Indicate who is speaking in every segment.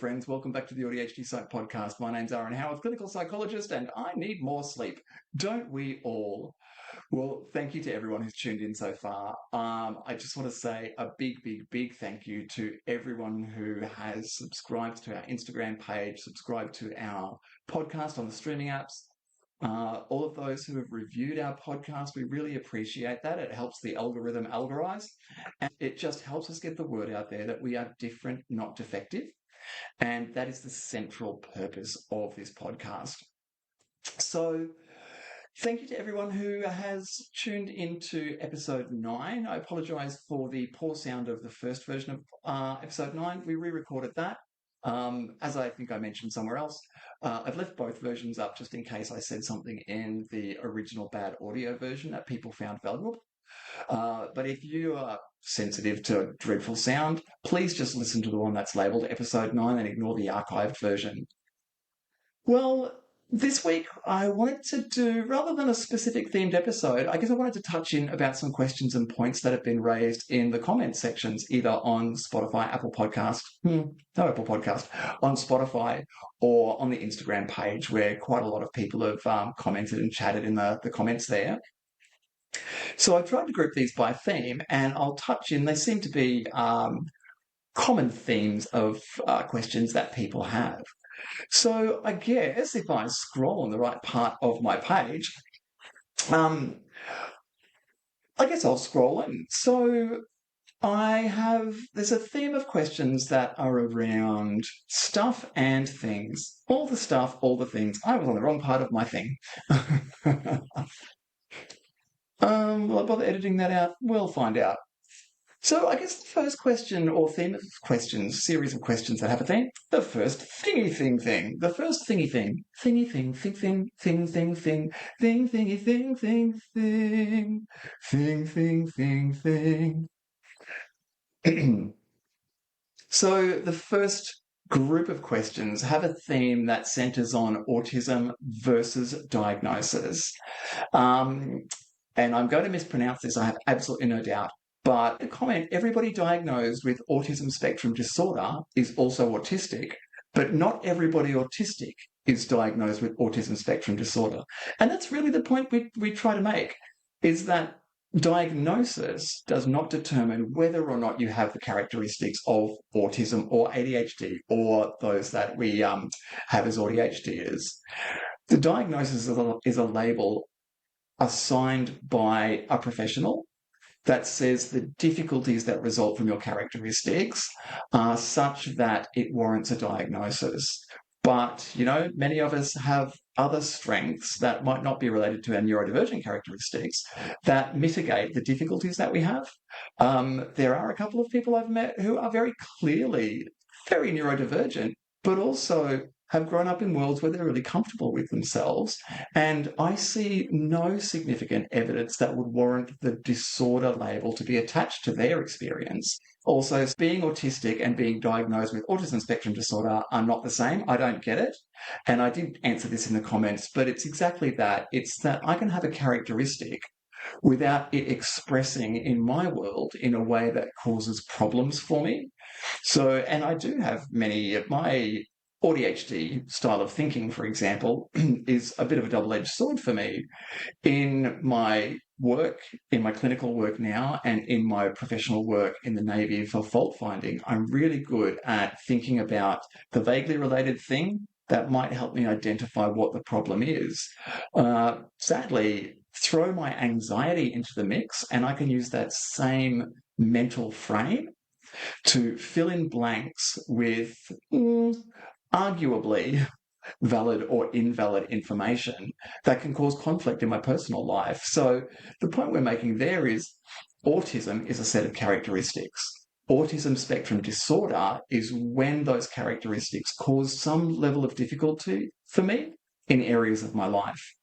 Speaker 1: friends. Welcome back to the AuDHD Psych Podcast. My name's Aaron Howard, clinical psychologist, and I need more sleep. Don't we all? Well, thank you to everyone who's tuned in so far. I just want to say a big thank you to everyone who has subscribed to our Instagram page, subscribed to our podcast on the streaming apps. All of those who have reviewed our podcast, we really appreciate that. It helps the algorithm algorize, and it just helps us get the word out there that we are different, not defective. And that is the central purpose of this podcast. So thank you to everyone who has tuned into episode 9. I apologize for the poor sound of the first version of episode 9. We re-recorded that. As I think I mentioned somewhere else, I've left both versions up just in case I said something in the original bad audio version that people found valuable. But if you are sensitive to dreadful sound, please just listen to the one that's labelled episode 9 and ignore the archived version. Well, this week I wanted to do, rather than a specific themed episode, I guess I wanted to touch in about some questions and points that have been raised in the comments sections, either on Spotify, Apple Podcast, on Spotify, or on the Instagram page, where quite a lot of people have commented and chatted in the comments there. So I've tried to group these by theme, and I'll touch in, they seem to be common themes of questions that people have. So I guess if I scroll on the right part of my page, I guess I'll scroll in. So there's a theme of questions that are around stuff and things. All the stuff, all the things. I was on the wrong part of my thing. Will I bother editing that out? We'll find out. So I guess the first question or theme of questions, series of questions that have a theme, the first thing. The first thingy thing. Thingy thing, thing, thing. So the first group of questions have a theme that centers on autism versus diagnosis. And I'm going to mispronounce this, I have absolutely no doubt. But a comment, everybody diagnosed with autism spectrum disorder is also autistic, but not everybody autistic is diagnosed with autism spectrum disorder. And that's really the point we try to make, is that diagnosis does not determine whether or not you have the characteristics of autism or ADHD or those that we have as AuDHDers. The diagnosis is a label assigned by a professional that says the difficulties that result from your characteristics are such that it warrants a diagnosis. But, many of us have other strengths that might not be related to our neurodivergent characteristics that mitigate the difficulties that we have. There are a couple of people I've met who are very clearly very neurodivergent, but also have grown up in worlds where they're really comfortable with themselves. And I see no significant evidence that would warrant the disorder label to be attached to their experience. Also, being autistic and being diagnosed with autism spectrum disorder are not the same. I don't get it. And I did answer this in the comments, but it's exactly that. It's that I can have a characteristic without it expressing in my world in a way that causes problems for me. So, and I do have many of my AuDHD style of thinking, for example, is a bit of a double-edged sword for me. In my work, in my clinical work now, and in my professional work in the Navy for fault finding, I'm really good at thinking about the vaguely related thing that might help me identify what the problem is. Sadly, throw my anxiety into the mix, and I can use that same mental frame to fill in blanks with arguably valid or invalid information that can cause conflict in my personal life. So the point we're making there is autism is a set of characteristics. Autism spectrum disorder is when those characteristics cause some level of difficulty for me in areas of my life.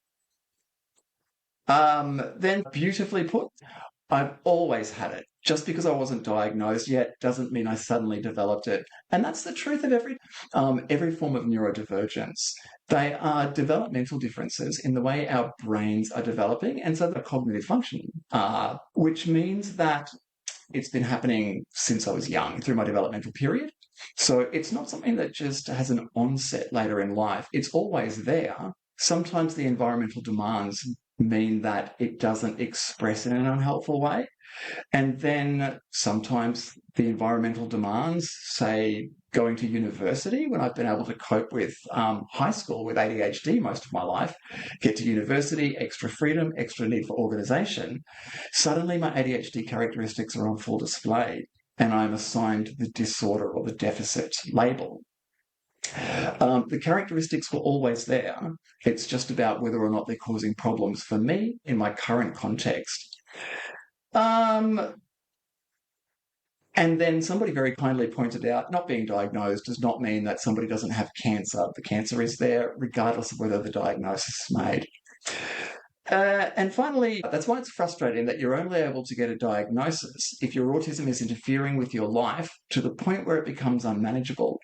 Speaker 1: Then beautifully put, I've always had it. Just because I wasn't diagnosed yet doesn't mean I suddenly developed it. And that's the truth of every form of neurodivergence. They are developmental differences in the way our brains are developing, and so the cognitive function, which means that it's been happening since I was young, through my developmental period. So it's not something that just has an onset later in life. It's always there. Sometimes the environmental demands mean that it doesn't express in an unhelpful way. And then sometimes the environmental demands, say going to university, when I've been able to cope with high school with ADHD most of my life, get to university, extra freedom, extra need for organisation, suddenly my ADHD characteristics are on full display and I'm assigned the disorder or the deficit label. The characteristics were always there. It's just about whether or not they're causing problems for me in my current context. And then somebody very kindly pointed out, not being diagnosed does not mean that somebody doesn't have cancer. The cancer is there regardless of whether the diagnosis is made. And finally, that's why it's frustrating that you're only able to get a diagnosis if your autism is interfering with your life to the point where it becomes unmanageable.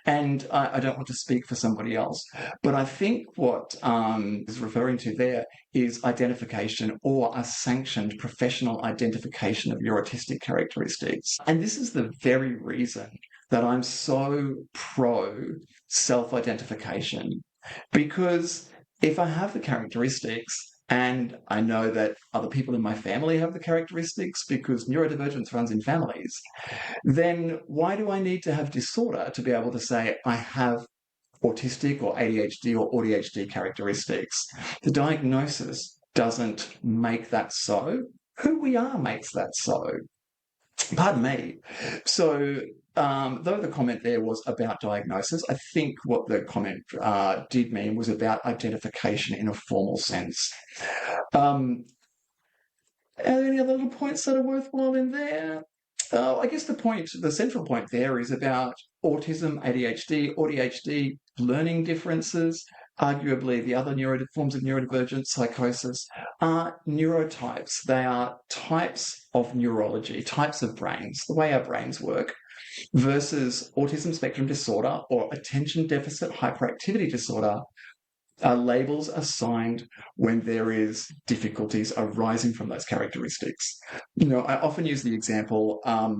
Speaker 1: And I don't want to speak for somebody else, but I think what is referring to there is identification or a sanctioned professional identification of your autistic characteristics. And this is the very reason that I'm so pro self-identification, because if I have the characteristics, and I know that other people in my family have the characteristics because neurodivergence runs in families, then why do I need to have disorder to be able to say I have autistic or ADHD or AuDHD characteristics? The diagnosis doesn't make that so. Who we are makes that so. Pardon me. So, though the comment there was about diagnosis, I think what the comment did mean was about identification in a formal sense. Any other little points that are worthwhile in there? I guess the central point there is about autism, ADHD, AuDHD, learning differences. Arguably, the other forms of neurodivergent psychosis are neurotypes. They are types of neurology, types of brains, the way our brains work, versus autism spectrum disorder or attention deficit hyperactivity disorder. Labels assigned when there is difficulties arising from those characteristics. I often use the example, I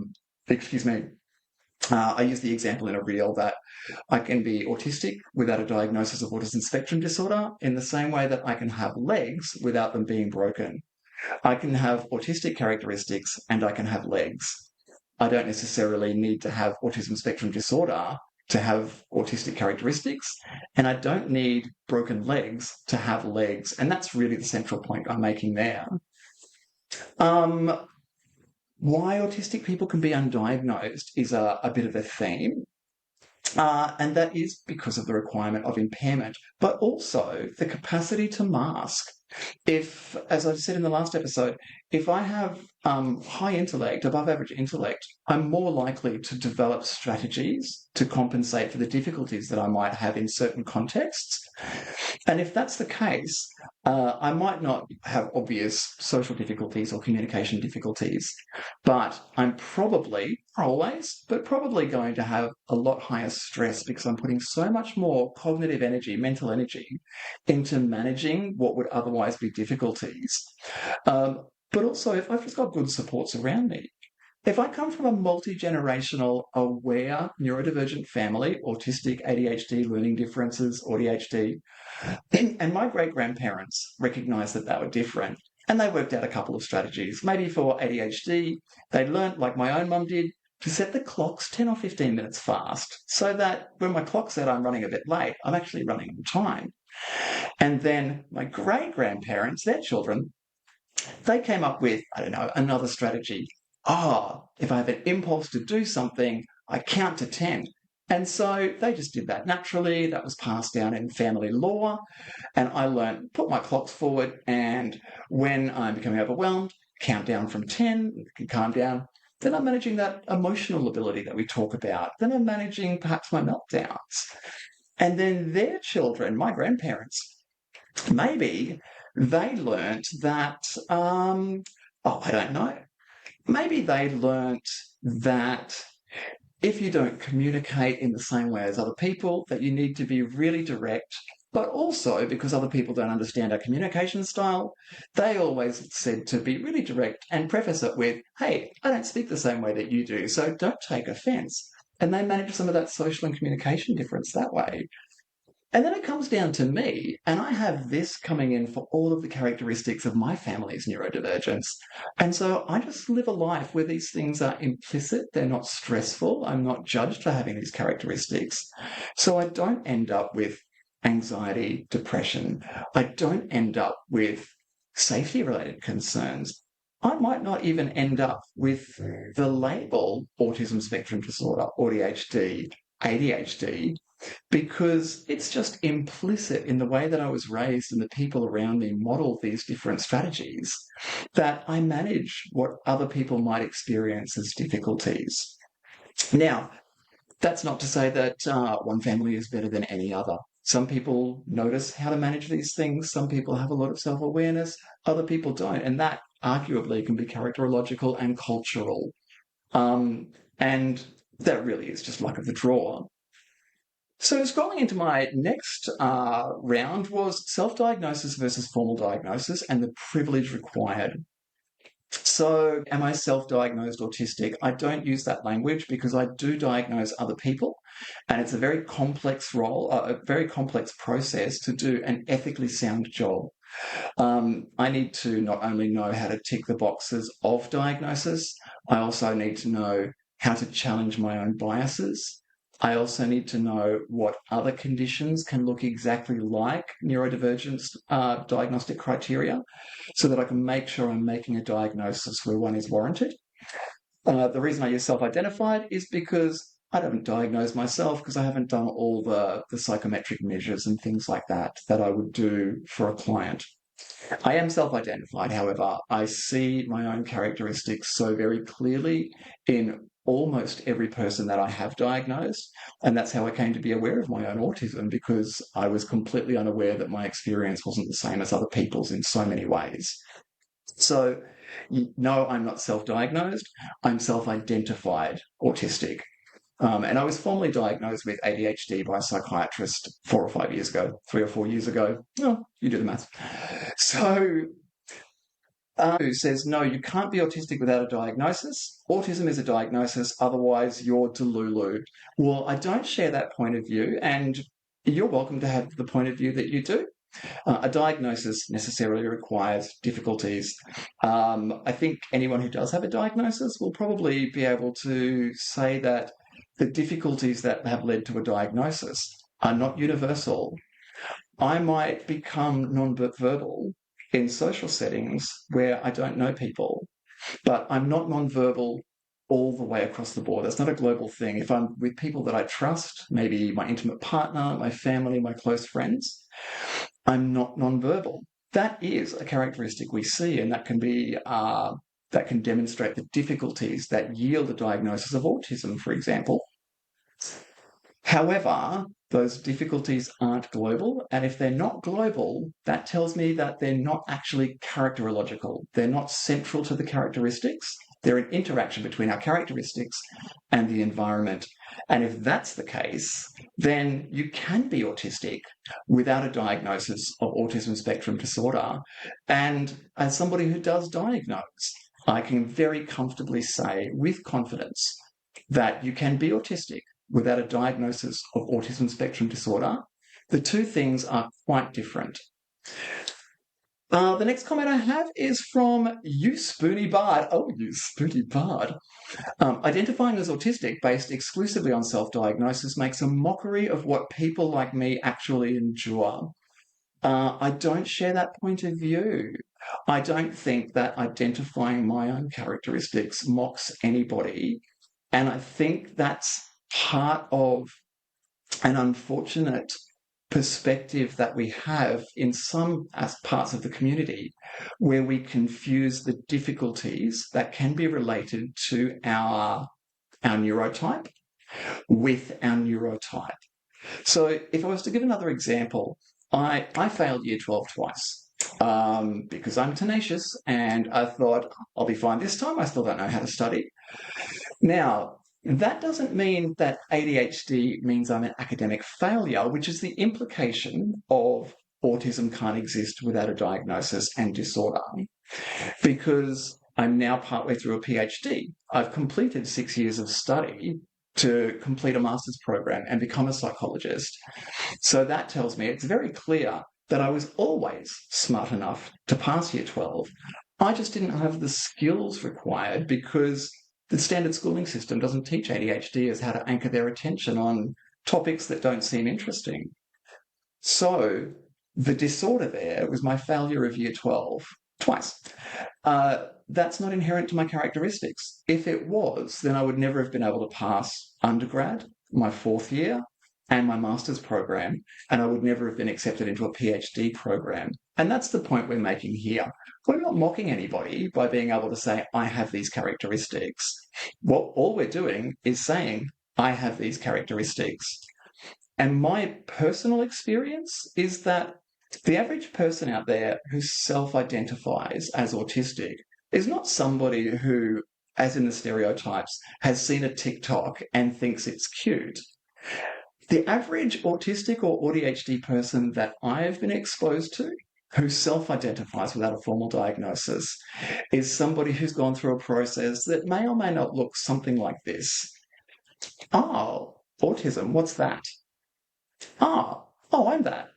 Speaker 1: use the example in a reel that I can be autistic without a diagnosis of autism spectrum disorder in the same way that I can have legs without them being broken. I can have autistic characteristics and I can have legs. I don't necessarily need to have autism spectrum disorder to have autistic characteristics, and I don't need broken legs to have legs. And that's really the central point I'm making there. Why autistic people can be undiagnosed is a bit of a theme. And that is because of the requirement of impairment, but also the capacity to mask. If, as I said in the last episode, if I have high intellect, above average intellect, I'm more likely to develop strategies to compensate for the difficulties that I might have in certain contexts. And if that's the case, I might not have obvious social difficulties or communication difficulties, but I'm probably, not always, but probably going to have a lot higher stress because I'm putting so much more cognitive energy, mental energy, into managing what would otherwise be difficulties. But also, if I've just got good supports around me, if I come from a multi-generational, aware, neurodivergent family, autistic, ADHD, learning differences, AuDHD, and my great-grandparents recognised that they were different, and they worked out a couple of strategies. Maybe for ADHD, they learnt, like my own mum did, to set the clocks 10 or 15 minutes fast, so that when my clock said I'm running a bit late, I'm actually running on time. And then my great-grandparents, their children, they came up with, another strategy. If I have an impulse to do something, I count to 10. And so they just did that naturally. That was passed down in family law. And I learned, put my clocks forward, and when I'm becoming overwhelmed, count down from 10, can calm down. Then I'm managing that emotional ability that we talk about. Then I'm managing perhaps my meltdowns. And then their children, my grandparents, maybe they learnt that, I don't know. Maybe they learnt that if you don't communicate in the same way as other people, that you need to be really direct, but also because other people don't understand our communication style, they always said to be really direct and preface it with, hey, I don't speak the same way that you do, so don't take offence. and they manage some of that social and communication difference that way. And then it comes down to me, and I have this coming in for all of the characteristics of my family's neurodivergence. And so I just live a life where these things are implicit, they're not stressful, I'm not judged for having these characteristics. So I don't end up with anxiety, depression. I don't end up with safety-related concerns. I might not even end up with the label autism spectrum disorder, AuDHD, ADHD, because it's just implicit in the way that I was raised and the people around me model these different strategies, that I manage what other people might experience as difficulties. Now, that's not to say that one family is better than any other. Some people notice how to manage these things. Some people have a lot of self-awareness. Other people don't. And that arguably can be characterological and cultural. And that really is just luck of the draw. So scrolling into my next round was self-diagnosis versus formal diagnosis and the privilege required. So am I self-diagnosed autistic? I don't use that language because I do diagnose other people, and it's a very complex role, a very complex process to do an ethically sound job. I need to not only know how to tick the boxes of diagnosis, I also need to know how to challenge my own biases. I also need to know what other conditions can look exactly like neurodivergence diagnostic criteria so that I can make sure I'm making a diagnosis where one is warranted. The reason I use self-identified is because I haven't diagnosed myself because I haven't done all the psychometric measures and things like that I would do for a client. I am self-identified, however. I see my own characteristics so very clearly in almost every person that I have diagnosed, and that's how I came to be aware of my own autism, because I was completely unaware that my experience wasn't the same as other people's in so many ways. So, no, I'm not self-diagnosed. I'm self-identified autistic. And I was formally diagnosed with ADHD by a psychiatrist 4 or 5 years ago, 3 or 4 years ago. Oh, you do the math. So, who says, no, you can't be autistic without a diagnosis. Autism is a diagnosis, otherwise you're delulu. Well, I don't share that point of view, and you're welcome to have the point of view that you do. A diagnosis necessarily requires difficulties. I think anyone who does have a diagnosis will probably be able to say that the difficulties that have led to a diagnosis are not universal. I might become non-verbal in social settings where I don't know people, but I'm not non-verbal all the way across the board. That's not a global thing. If I'm with people that I trust, maybe my intimate partner, my family, my close friends, I'm not non-verbal. That is a characteristic we see, and that can be that can demonstrate the difficulties that yield a diagnosis of autism, for example. However, those difficulties aren't global, and if they're not global, that tells me that they're not actually characterological. They're not central to the characteristics. They're an interaction between our characteristics and the environment. And if that's the case, then you can be autistic without a diagnosis of autism spectrum disorder. And as somebody who does diagnose, I can very comfortably say with confidence that you can be autistic without a diagnosis of autism spectrum disorder. The two things are quite different. The next comment I have is from You Spoony Bard. Oh, You Spoony Bard. Identifying as autistic based exclusively on self-diagnosis makes a mockery of what people like me actually endure. I don't share that point of view. I don't think that identifying my own characteristics mocks anybody. And I think that's part of an unfortunate perspective that we have in some parts of the community, where we confuse the difficulties that can be related to our neurotype with our neurotype. So if I was to give another example, I failed year 12 twice because I'm tenacious, and I thought I'll be fine this time. I still don't know how to study. Now, that doesn't mean that ADHD means I'm an academic failure, which is the implication of autism can't exist without a diagnosis and disorder, because I'm now partway through a PhD. I've completed 6 years of study, to complete a master's program and become a psychologist. So that tells me it's very clear that I was always smart enough to pass year 12. I just didn't have the skills required because the standard schooling system doesn't teach ADHDers how to anchor their attention on topics that don't seem interesting. So the disorder there was my failure of year 12 twice. That's not inherent to my characteristics. If it was, then I would never have been able to pass undergrad, my 4th year, and my master's program, and I would never have been accepted into a PhD program. And that's the point we're making here. We're not mocking anybody by being able to say, I have these characteristics. All we're doing is saying, I have these characteristics. And my personal experience is that the average person out there who self-identifies as autistic is not somebody who, as in the stereotypes, has seen a TikTok and thinks it's cute. The average autistic or AuDHD person that I've been exposed to who self-identifies without a formal diagnosis is somebody who's gone through a process that may or may not look something like this. Oh, autism, what's that? Oh, I'm that.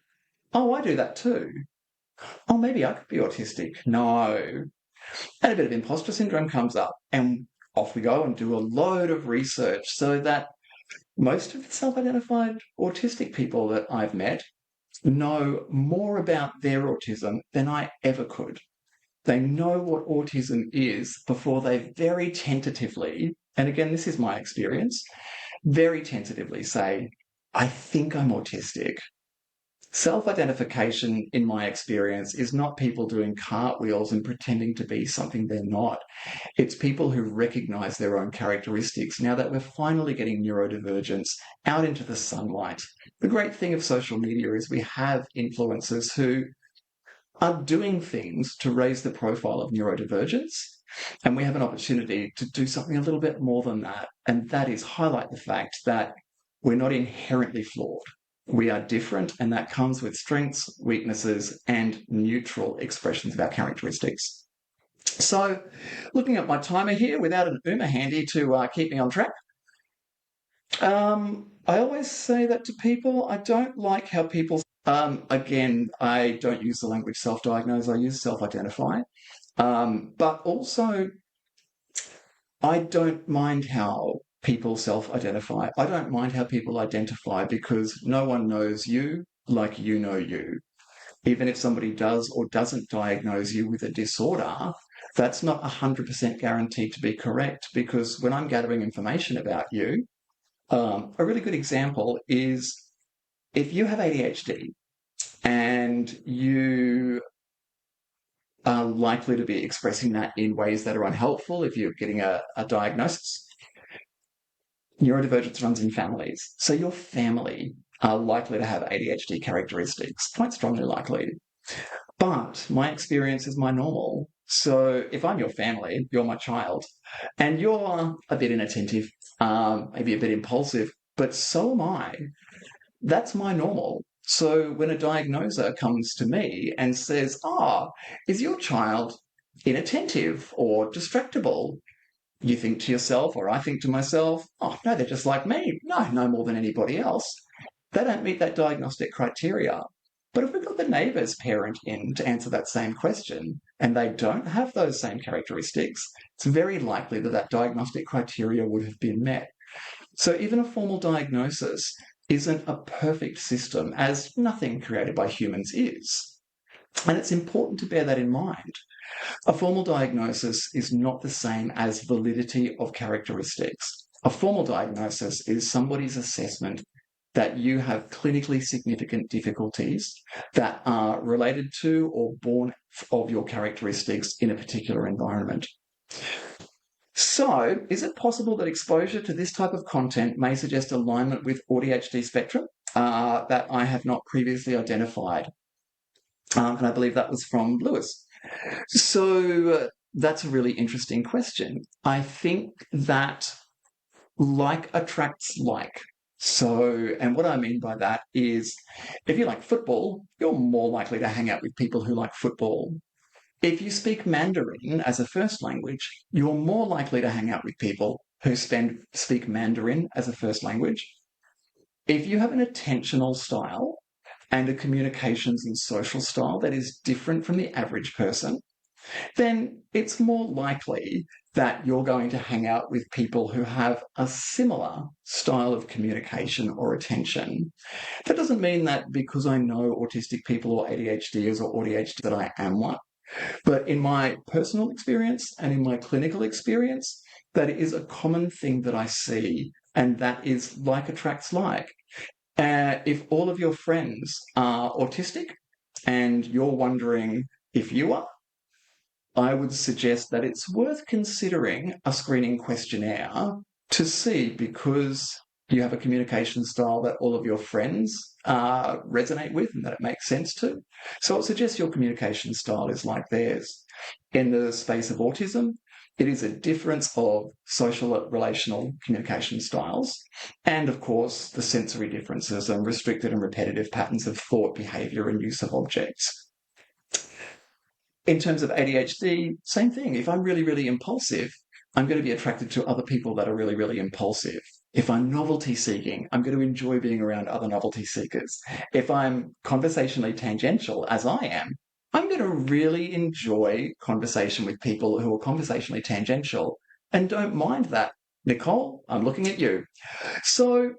Speaker 1: Oh, I do that too. Oh, maybe I could be autistic. No. And a bit of imposter syndrome comes up, and off we go and do a load of research so that most of the self-identified autistic people that I've met know more about their autism than I ever could. They know what autism is before they very tentatively, and again, this is my experience, very tentatively say, I think I'm autistic. Self-identification, in my experience, is not people doing cartwheels and pretending to be something they're not. It's people who recognise their own characteristics now that we're finally getting neurodivergence out into the sunlight. The great thing of social media is we have influencers who are doing things to raise the profile of neurodivergence, and we have an opportunity to do something a little bit more than that, and that is highlight the fact that we're not inherently flawed. We are different, and that comes with strengths, weaknesses, and neutral expressions of our characteristics. So, looking at my timer here, without an UMA handy to keep me on track, I always say that to people. I don't like how people... again, I don't use the language self-diagnose, I use self-identify. But also, I don't mind how people self-identify. I don't mind how people identify because no one knows you like you know you. Even if somebody does or doesn't diagnose you with a disorder, that's not 100% guaranteed to be correct, because when I'm gathering information about you, a really good example is if you have ADHD and you are likely to be expressing that in ways that are unhelpful if you're getting a diagnosis. Neurodivergence runs in families. So your family are likely to have ADHD characteristics, quite strongly likely. But my experience is my normal. So if I'm your family, you're my child, and you're a bit inattentive, maybe a bit impulsive, but so am I. That's my normal. So when a diagnoser comes to me and says, is your child inattentive or distractible? You think to yourself, or I think to myself, no, they're just like me. No more than anybody else. They don't meet that diagnostic criteria. But if we've got the neighbour's parent in to answer that same question, and they don't have those same characteristics, it's very likely that that diagnostic criteria would have been met. So even a formal diagnosis isn't a perfect system, as nothing created by humans is. And it's important to bear that in mind. A formal diagnosis is not the same as validity of characteristics. A formal diagnosis is somebody's assessment that you have clinically significant difficulties that are related to or born of your characteristics in a particular environment. So, is it possible that exposure to this type of content may suggest alignment with AuDHD spectrum that I have not previously identified? And I believe that was from Lewis. So that's a really interesting question. I think that like attracts like. So, and what I mean by that is if you like football, you're more likely to hang out with people who like football. If you speak Mandarin as a first language, you're more likely to hang out with people who speak Mandarin as a first language. If you have an attentional style and a communications and social style that is different from the average person, then it's more likely that you're going to hang out with people who have a similar style of communication or attention. That doesn't mean that because I know autistic people or ADHDers or AuDHD that I am one. But in my personal experience and in my clinical experience, that is a common thing that I see, and that is like attracts like. If all of your friends are autistic and you're wondering if you are, I would suggest that it's worth considering a screening questionnaire to see, because you have a communication style that all of your friends resonate with and that it makes sense to. So I'll suggest your communication style is like theirs. In the space of autism, it is a difference of social relational communication styles, and of course the sensory differences and restricted and repetitive patterns of thought, behaviour and use of objects. In terms of ADHD, same thing. If I'm really, really impulsive, I'm going to be attracted to other people that are really, really impulsive. If I'm novelty seeking, I'm going to enjoy being around other novelty seekers. If I'm conversationally tangential, as I am, I'm going to really enjoy conversation with people who are conversationally tangential and don't mind that. Nicole, I'm looking at you. So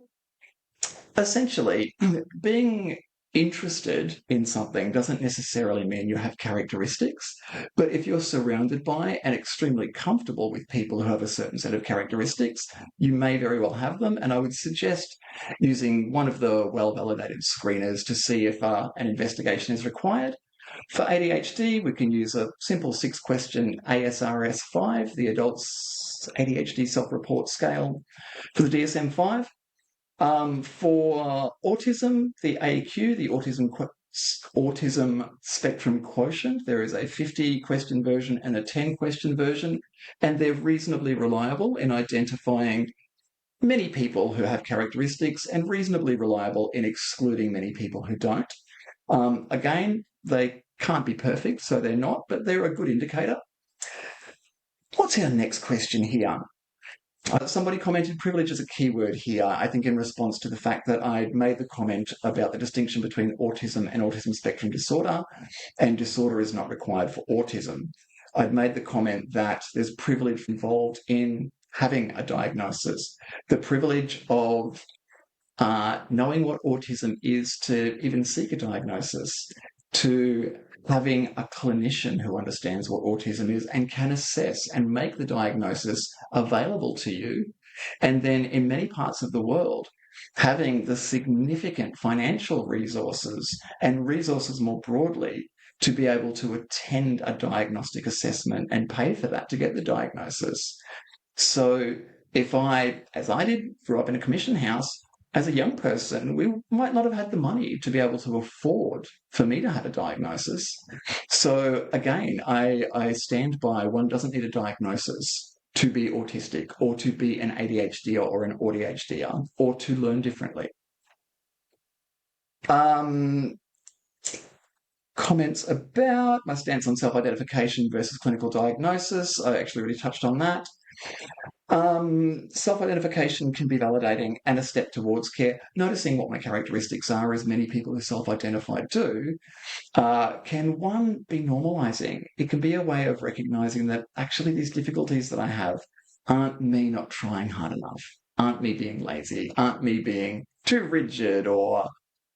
Speaker 1: essentially, being interested in something doesn't necessarily mean you have characteristics, but if you're surrounded by and extremely comfortable with people who have a certain set of characteristics, you may very well have them. And I would suggest using one of the well-validated screeners to see if an investigation is required. For ADHD, we can use a simple 6-question ASRS-5, the Adults ADHD Self-Report Scale for the DSM-5. For autism, the AQ, the Autism Spectrum Quotient, there is a 50-question version and a 10-question version, and they're reasonably reliable in identifying many people who have characteristics and reasonably reliable in excluding many people who don't. Again, they can't be perfect, so they're not, but they're a good indicator. What's our next question here? Somebody commented privilege is a keyword here, I think in response to the fact that I'd made the comment about the distinction between autism and autism spectrum disorder, and disorder is not required for autism. I'd made the comment that there's privilege involved in having a diagnosis. The privilege of knowing what autism is to even seek a diagnosis, to having a clinician who understands what autism is and can assess and make the diagnosis available to you. And then in many parts of the world, having the significant financial resources and resources more broadly to be able to attend a diagnostic assessment and pay for that to get the diagnosis. So if I, as I did, grew up in a commission house, as a young person, we might not have had the money to be able to afford for me to have a diagnosis. So again, I stand by one doesn't need a diagnosis to be autistic or to be an ADHD or an AuDHD or to learn differently. Comments about my stance on self-identification versus clinical diagnosis. I actually already touched on that. Self-identification can be validating and a step towards care. Noticing what my characteristics are, as many people who self-identify do, can one be normalizing. It can be a way of recognizing that actually these difficulties that I have aren't me not trying hard enough, aren't me being lazy, aren't me being too rigid, or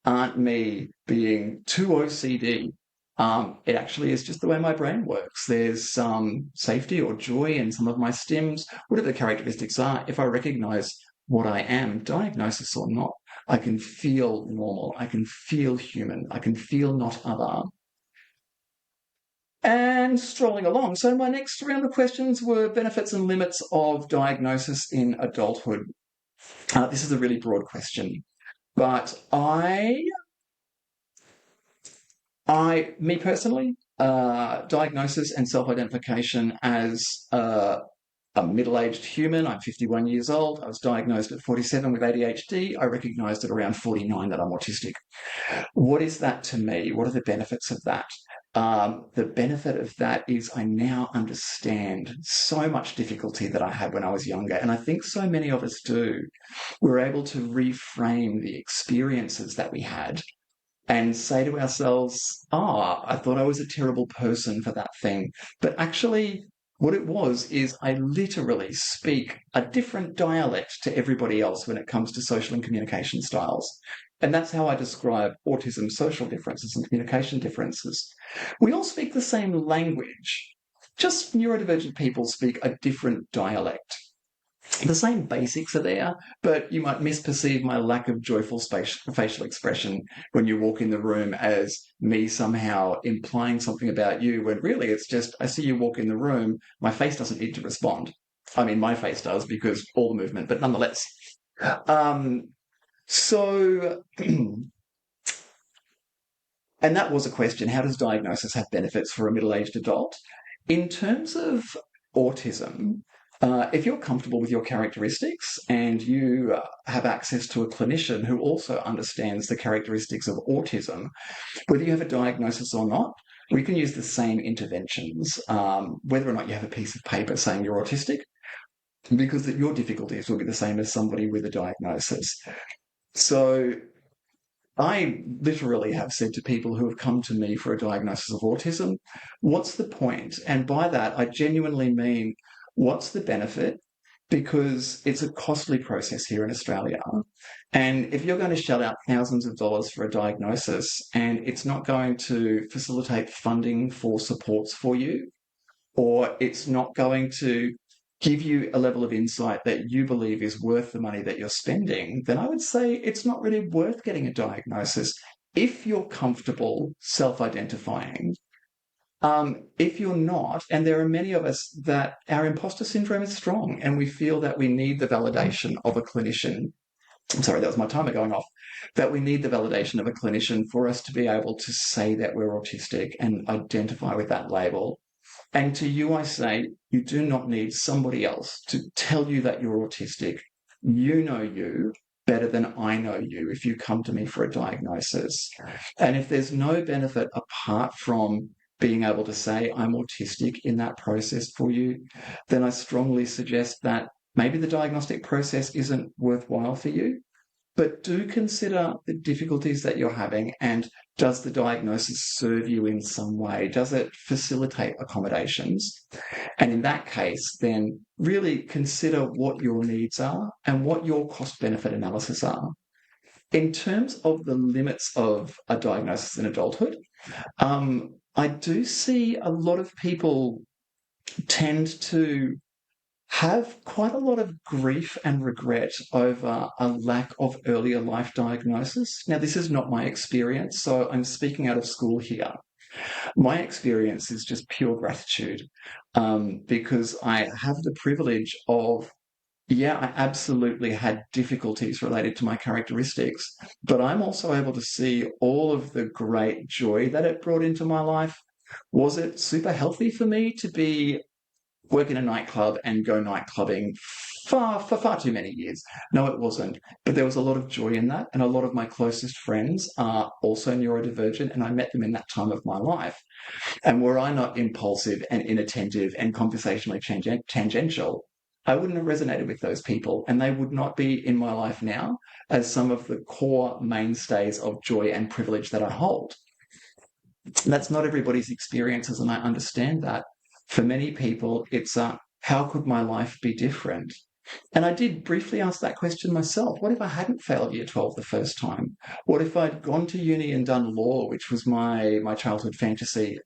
Speaker 1: aren't me being too OCD. It actually is just the way my brain works. There's some safety or joy in some of my stims, whatever the characteristics are. If I recognize what I am, diagnosis or not, I can feel normal. I can feel human. I can feel not other. And strolling along. So my next round of questions were benefits and limits of diagnosis in adulthood. This is a really broad question, but me personally, diagnosis and self-identification as a middle-aged human. I'm 51 years old. I was diagnosed at 47 with ADHD. I recognised at around 49 that I'm autistic. What is that to me? What are the benefits of that? the benefit of that is I now understand so much difficulty that I had when I was younger. And I think so many of us do. We're able to reframe the experiences that we had and say to ourselves, I thought I was a terrible person for that thing. But actually, what it was is I literally speak a different dialect to everybody else when it comes to social and communication styles. And that's how I describe autism, social differences and communication differences. We all speak the same language, just neurodivergent people speak a different dialect. The same basics are there, but you might misperceive my lack of joyful facial expression when you walk in the room as me somehow implying something about you, when really it's just, I see you walk in the room, my face doesn't need to respond. I mean, my face does because all the movement, but nonetheless. So, and that was a question, how does diagnosis have benefits for a middle-aged adult? In terms of autism, if you're comfortable with your characteristics and you have access to a clinician who also understands the characteristics of autism, whether you have a diagnosis or not, we can use the same interventions, whether or not you have a piece of paper saying you're autistic, because your difficulties will be the same as somebody with a diagnosis. So I literally have said to people who have come to me for a diagnosis of autism, what's the point? And by that, I genuinely mean, what's the benefit? Because it's a costly process here in Australia. And if you're going to shell out thousands of dollars for a diagnosis and it's not going to facilitate funding for supports for you, or it's not going to give you a level of insight that you believe is worth the money that you're spending, then I would say it's not really worth getting a diagnosis if you're comfortable self-identifying. If you're not, and there are many of us that our imposter syndrome is strong and we feel that we need the validation of a clinician. I'm sorry, that was my timer going off. That we need the validation of a clinician for us to be able to say that we're autistic and identify with that label. And to you, I say, you do not need somebody else to tell you that you're autistic. You know you better than I know you if you come to me for a diagnosis. And if there's no benefit apart from being able to say I'm autistic in that process for you, then I strongly suggest that maybe the diagnostic process isn't worthwhile for you. But do consider the difficulties that you're having, and does the diagnosis serve you in some way? Does it facilitate accommodations? And in that case, then really consider what your needs are and what your cost-benefit analysis are. In terms of the limits of a diagnosis in adulthood, I do see a lot of people tend to have quite a lot of grief and regret over a lack of earlier life diagnosis. Now, this is not my experience, so I'm speaking out of school here. My experience is just pure gratitude, because I have the privilege of, I absolutely had difficulties related to my characteristics, but I'm also able to see all of the great joy that it brought into my life. Was it super healthy for me to be work in a nightclub and go night clubbing for far too many years? No, it wasn't. But there was a lot of joy in that. And a lot of my closest friends are also neurodivergent, and I met them in that time of my life. And were I not impulsive and inattentive and conversationally tangential, I wouldn't have resonated with those people, and they would not be in my life now as some of the core mainstays of joy and privilege that I hold. That's not everybody's experiences, and I understand that. For many people, it's how could my life be different? And I did briefly ask that question myself. What if I hadn't failed year 12 the first time? What if I'd gone to uni and done law, which was my childhood fantasy?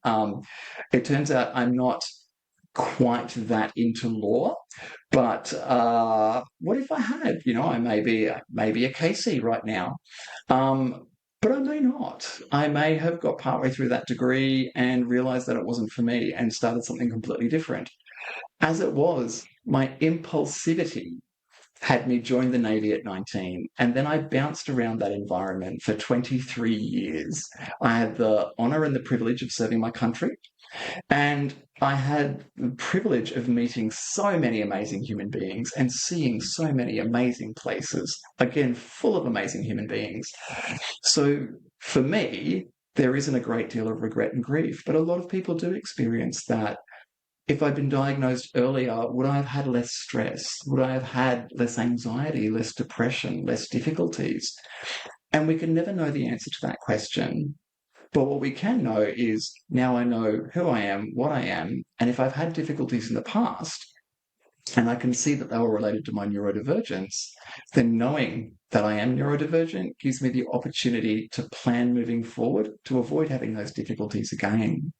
Speaker 1: It turns out I'm not quite that into law, but what if I had? I may be a KC right now. But I may not. I may have got partway through that degree and realised that it wasn't for me and started something completely different. As it was, my impulsivity had me join the Navy at 19, and then I bounced around that environment for 23 years. I had the honour and the privilege of serving my country, and I had the privilege of meeting so many amazing human beings and seeing so many amazing places, again, full of amazing human beings. So for me, there isn't a great deal of regret and grief. But a lot of people do experience that. If I'd been diagnosed earlier, would I have had less stress? Would I have had less anxiety, less depression, less difficulties? And we can never know the answer to that question. But what we can know is now I know who I am, what I am, and if I've had difficulties in the past, and I can see that they were related to my neurodivergence, then knowing that I am neurodivergent gives me the opportunity to plan moving forward to avoid having those difficulties again.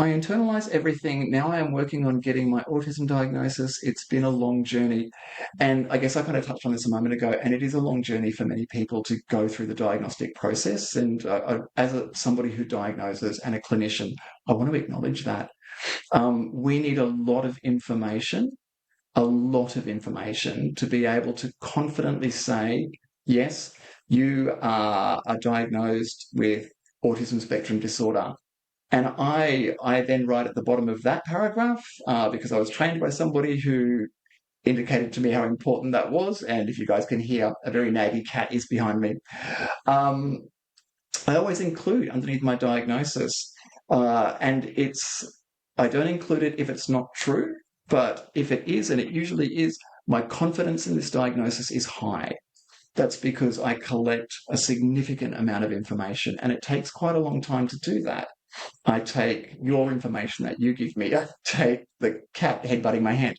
Speaker 1: I internalize everything. Now I am working on getting my autism diagnosis. It's been a long journey. And I guess I kind of touched on this a moment ago, and it is a long journey for many people to go through the diagnostic process. And as somebody who diagnoses and a clinician, I want to acknowledge that. We need a lot of information to be able to confidently say, yes, you are diagnosed with autism spectrum disorder. And I then write at the bottom of that paragraph, because I was trained by somebody who indicated to me how important that was. And if you guys can hear, a very naggy cat is behind me. I always include underneath my diagnosis, and I don't include it if it's not true, but if it is, and it usually is, my confidence in this diagnosis is high. That's because I collect a significant amount of information, and it takes quite a long time to do that. I take your information that you give me. I take the cat headbutting my hand.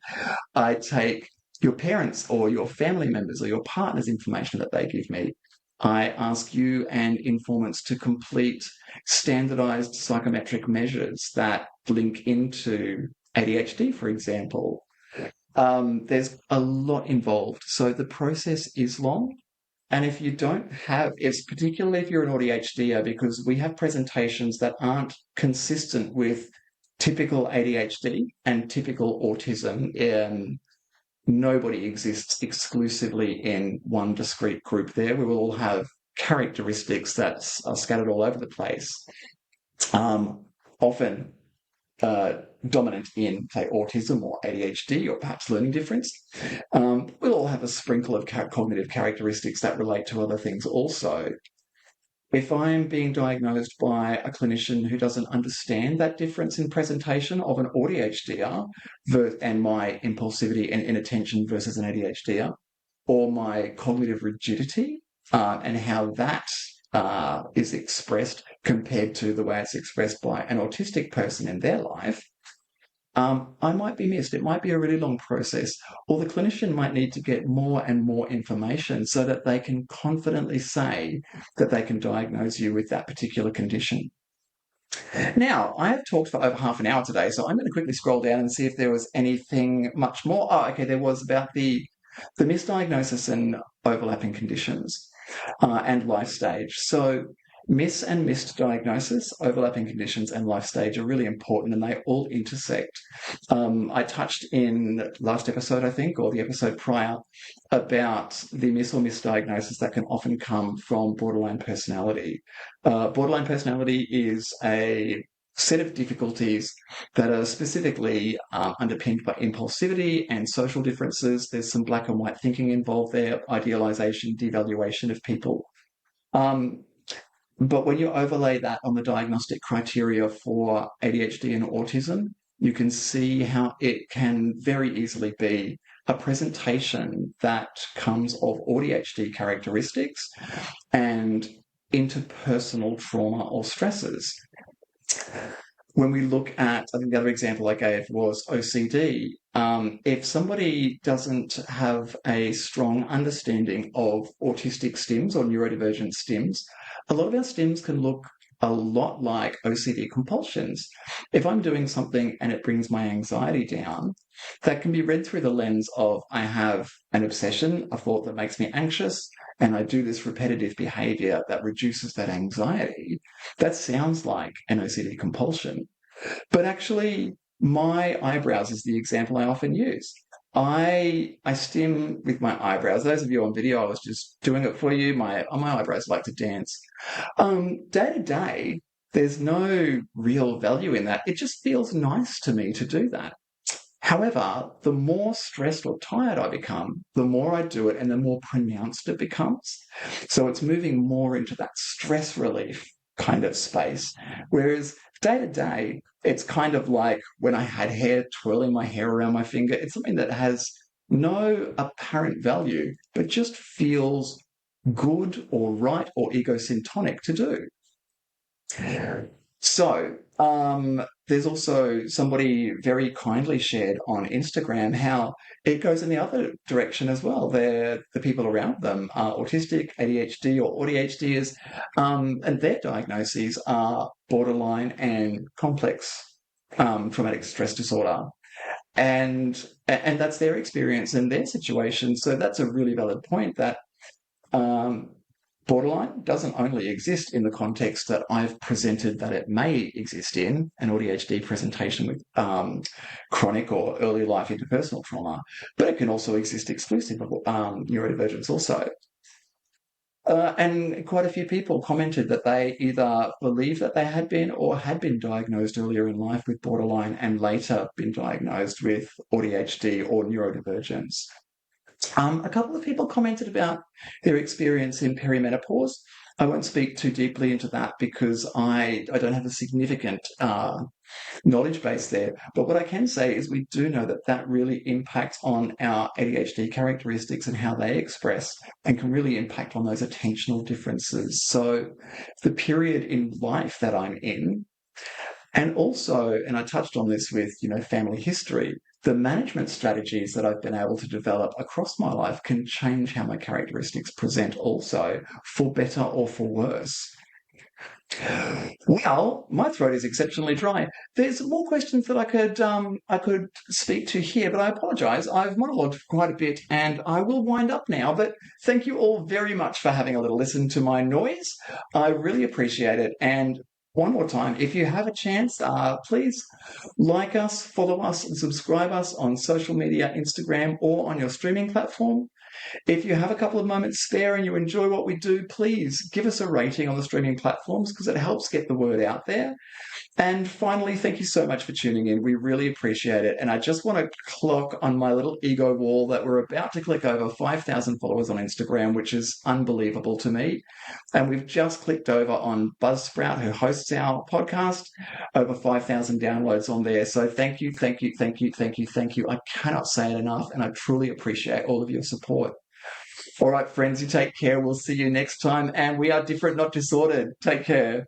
Speaker 1: I take your parents or your family members or your partner's information that they give me. I ask you and informants to complete standardized psychometric measures that link into ADHD, for example. There's a lot involved. So the process is long. And if you don't have, it's particularly if you're an AuDHDer, because we have presentations that aren't consistent with typical ADHD and typical autism. Nobody exists exclusively in one discrete group there. We will all have characteristics that are scattered all over the place. Often dominant in, say, autism or ADHD or perhaps learning difference. We'll all have a sprinkle of cognitive characteristics that relate to other things also. If I'm being diagnosed by a clinician who doesn't understand that difference in presentation of an AuDHDer and my impulsivity and inattention versus an ADHDer, or my cognitive rigidity and how that is expressed compared to the way it's expressed by an autistic person in their life, I might be missed. It might be a really long process, or the clinician might need to get more and more information so that they can confidently say that they can diagnose you with that particular condition. Now, I have talked for over half an hour today, so I'm going to quickly scroll down and see if there was anything much more. Oh, okay, there was about the misdiagnosis and overlapping conditions and life stage. So miss and missed diagnosis, overlapping conditions, and life stage are really important, and they all intersect. I touched in last episode, I think, or the episode prior, about the miss or misdiagnosis that can often come from borderline personality. Borderline personality is a set of difficulties that are specifically underpinned by impulsivity and social differences. There's some black and white thinking involved there, idealization, devaluation of people. But when you overlay that on the diagnostic criteria for ADHD and autism, you can see how it can very easily be a presentation that comes of AuDHD characteristics and interpersonal trauma or stresses. When we look at, I think the other example I gave was OCD. If somebody doesn't have a strong understanding of autistic stims or neurodivergent stims, a lot of our stims can look a lot like OCD compulsions. If I'm doing something and it brings my anxiety down, that can be read through the lens of I have an obsession, a thought that makes me anxious, and I do this repetitive behavior that reduces that anxiety. That sounds like an OCD compulsion. But actually, my eyebrows is the example I often use. I stim with my eyebrows. Those of you on video, I was just doing it for you. My eyebrows like to dance. Day to day, there's no real value in that. It just feels nice to me to do that. However, the more stressed or tired I become, the more I do it and the more pronounced it becomes. So it's moving more into that stress relief kind of space. Whereas day to day, it's kind of like when I had hair, twirling my hair around my finger. It's something that has no apparent value, but just feels good or right or egosyntonic to do. So, there's also somebody very kindly shared on Instagram how it goes in the other direction as well. The people around them are autistic, ADHD, or AuDHD, and their diagnoses are borderline and complex traumatic stress disorder. And that's their experience and their situation. So that's a really valid point that um, borderline doesn't only exist in the context that I've presented that it may exist in, an AuDHD presentation with chronic or early life interpersonal trauma, but it can also exist exclusive of neurodivergence also. And quite a few people commented that they either believe that they had been or had been diagnosed earlier in life with borderline and later been diagnosed with AuDHD or neurodivergence. A couple of people commented about their experience in perimenopause. I won't speak too deeply into that because I don't have a significant knowledge base there. But what I can say is we do know that that really impacts on our ADHD characteristics and how they express and can really impact on those attentional differences. So the period in life that I'm in, and also, and I touched on this with, family history, the management strategies that I've been able to develop across my life can change how my characteristics present also, for better or for worse. Well, my throat is exceptionally dry. There's more questions that I could speak to here, but I apologise. I've monologued quite a bit, and I will wind up now. But thank you all very much for having a little listen to my noise. I really appreciate it. And one more time, if you have a chance, please like us, follow us, and subscribe us on social media, Instagram, or on your streaming platform. If you have a couple of moments spare and you enjoy what we do, please give us a rating on the streaming platforms because it helps get the word out there. And finally, thank you so much for tuning in. We really appreciate it. And I just want to clock on my little ego wall that we're about to click over 5,000 followers on Instagram, which is unbelievable to me. And we've just clicked over on Buzzsprout, who hosts our podcast, over 5,000 downloads on there. So thank you, thank you, thank you, thank you, thank you. I cannot say it enough, and I truly appreciate all of your support. All right, friends, you take care. We'll see you next time. And we are different, not disordered. Take care.